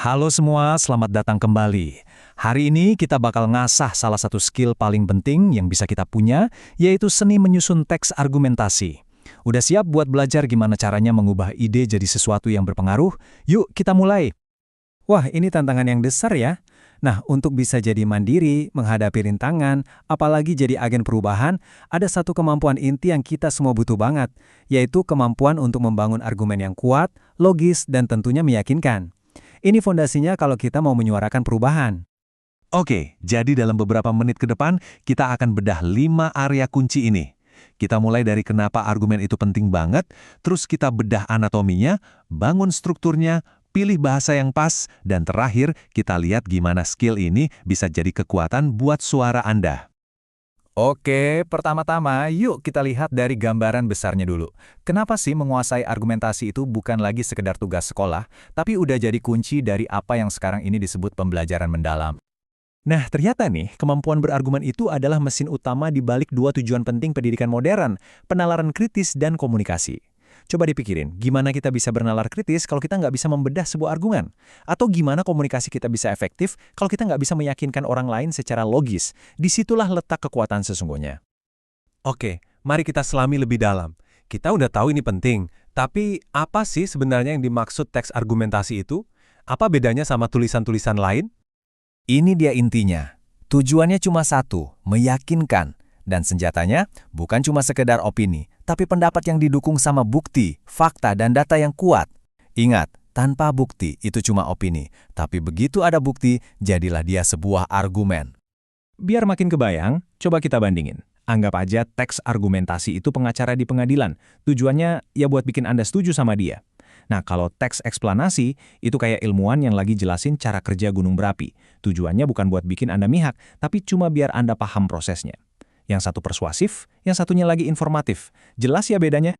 Halo semua, selamat datang kembali. Hari ini kita bakal ngasah salah satu skill paling penting yang bisa kita punya, yaitu seni menyusun teks argumentasi. Udah siap buat belajar gimana caranya mengubah ide jadi sesuatu yang berpengaruh? Yuk kita mulai. Wah, ini tantangan yang besar ya. Nah, untuk bisa jadi mandiri, menghadapi rintangan, apalagi jadi agen perubahan, ada satu kemampuan inti yang kita semua butuh banget, yaitu kemampuan untuk membangun argumen yang kuat, logis, dan tentunya meyakinkan. Ini fondasinya kalau kita mau menyuarakan perubahan. Oke, jadi dalam beberapa menit ke depan, kita akan bedah 5 area kunci ini. Kita mulai dari kenapa argumen itu penting banget, terus kita bedah anatominya, bangun strukturnya, pilih bahasa yang pas, dan terakhir kita lihat gimana skill ini bisa jadi kekuatan buat suara Anda. Oke, pertama-tama yuk kita lihat dari gambaran besarnya dulu. Kenapa sih menguasai argumentasi itu bukan lagi sekedar tugas sekolah, tapi udah jadi kunci dari apa yang sekarang ini disebut pembelajaran mendalam? Nah, ternyata nih, kemampuan berargumen itu adalah mesin utama di balik dua tujuan penting pendidikan modern, penalaran kritis dan komunikasi. Coba dipikirin, gimana kita bisa bernalar kritis kalau kita nggak bisa membedah sebuah argumen? Atau gimana komunikasi kita bisa efektif kalau kita nggak bisa meyakinkan orang lain secara logis? Disitulah letak kekuatan sesungguhnya. Oke, mari kita selami lebih dalam. Kita udah tahu ini penting, tapi apa sih sebenarnya yang dimaksud teks argumentasi itu? Apa bedanya sama tulisan-tulisan lain? Ini dia intinya. Tujuannya cuma satu, meyakinkan. Dan senjatanya bukan cuma sekedar opini, tapi pendapat yang didukung sama bukti, fakta, dan data yang kuat. Ingat, tanpa bukti itu cuma opini, tapi begitu ada bukti, jadilah dia sebuah argumen. Biar makin kebayang, coba kita bandingin. Anggap aja teks argumentasi itu pengacara di pengadilan. Tujuannya ya buat bikin Anda setuju sama dia. Nah, kalau teks eksplanasi, itu kayak ilmuwan yang lagi jelasin cara kerja gunung berapi. Tujuannya bukan buat bikin Anda mihak, tapi cuma biar Anda paham prosesnya. Yang satu persuasif, yang satunya lagi informatif. Jelas ya bedanya?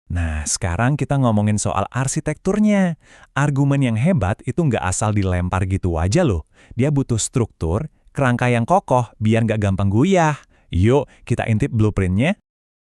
Nah, sekarang kita ngomongin soal arsitekturnya. Argumen yang hebat itu nggak asal dilempar gitu aja loh. Dia butuh struktur, kerangka yang kokoh, biar nggak gampang goyah. Yuk, kita intip blueprintnya.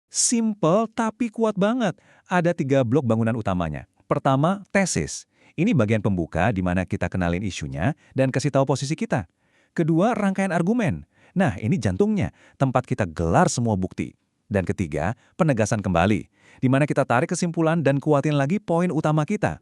Simple tapi kuat banget. Ada 3 blok bangunan utamanya. Pertama, tesis. Ini bagian pembuka di mana kita kenalin isunya dan kasih tahu posisi kita. Kedua, rangkaian argumen. Nah, ini jantungnya, tempat kita gelar semua bukti. Dan ketiga, penegasan kembali, di mana kita tarik kesimpulan dan kuatin lagi poin utama kita.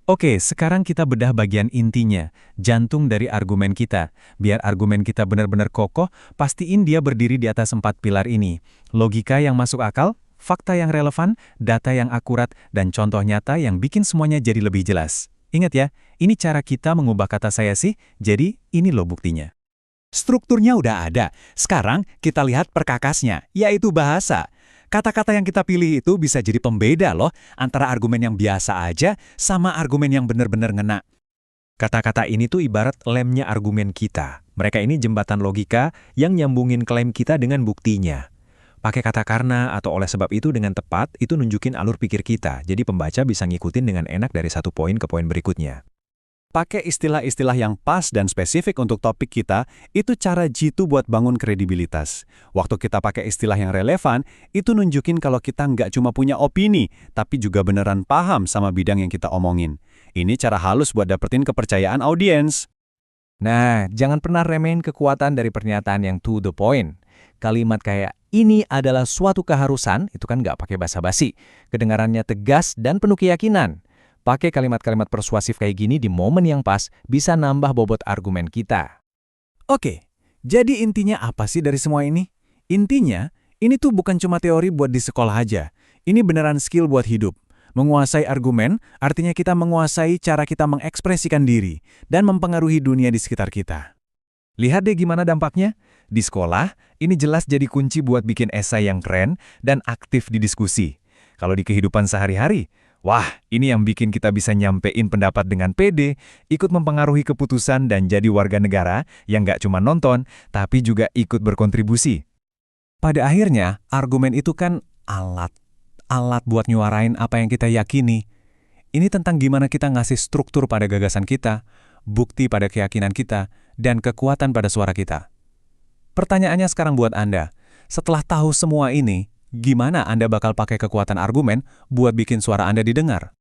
Oke, sekarang kita bedah bagian intinya, jantung dari argumen kita. Biar argumen kita benar-benar kokoh, pastiin dia berdiri di atas 4 pilar ini. Logika yang masuk akal, fakta yang relevan, data yang akurat, dan contoh nyata yang bikin semuanya jadi lebih jelas. Ingat ya, ini cara kita mengubah kata saya sih, jadi ini loh buktinya. Strukturnya udah ada, sekarang kita lihat perkakasnya, yaitu bahasa. Kata-kata yang kita pilih itu bisa jadi pembeda loh, antara argumen yang biasa aja sama argumen yang benar-benar ngena. Kata-kata ini tuh ibarat lemnya argumen kita. Mereka ini jembatan logika yang nyambungin klaim kita dengan buktinya. Pakai kata karena atau oleh sebab itu dengan tepat, itu nunjukin alur pikir kita, jadi pembaca bisa ngikutin dengan enak dari satu poin ke poin berikutnya. Pakai istilah-istilah yang pas dan spesifik untuk topik kita, itu cara jitu buat bangun kredibilitas. Waktu kita pakai istilah yang relevan, itu nunjukin kalau kita nggak cuma punya opini, tapi juga beneran paham sama bidang yang kita omongin. Ini cara halus buat dapetin kepercayaan audiens. Nah, jangan pernah remehin kekuatan dari pernyataan yang to the point. Kalimat kayak, ini adalah suatu keharusan, itu kan nggak pakai basa-basi. Kedengarannya tegas dan penuh keyakinan. Pakai kalimat-kalimat persuasif kayak gini di momen yang pas bisa nambah bobot argumen kita. Oke, jadi intinya apa sih dari semua ini? Intinya, ini tuh bukan cuma teori buat di sekolah aja. Ini beneran skill buat hidup. Menguasai argumen artinya kita menguasai cara kita mengekspresikan diri dan mempengaruhi dunia di sekitar kita. Lihat deh gimana dampaknya. Di sekolah, ini jelas jadi kunci buat bikin esai yang keren dan aktif di diskusi. Kalau di kehidupan sehari-hari, wah, ini yang bikin kita bisa nyampein pendapat dengan pede, ikut mempengaruhi keputusan dan jadi warga negara yang nggak cuma nonton, tapi juga ikut berkontribusi. Pada akhirnya, argumen itu kan alat buat nyuarain apa yang kita yakini. Ini tentang gimana kita ngasih struktur pada gagasan kita, bukti pada keyakinan kita, dan kekuatan pada suara kita. Pertanyaannya sekarang buat Anda, setelah tahu semua ini, gimana Anda bakal pakai kekuatan argumen buat bikin suara Anda didengar?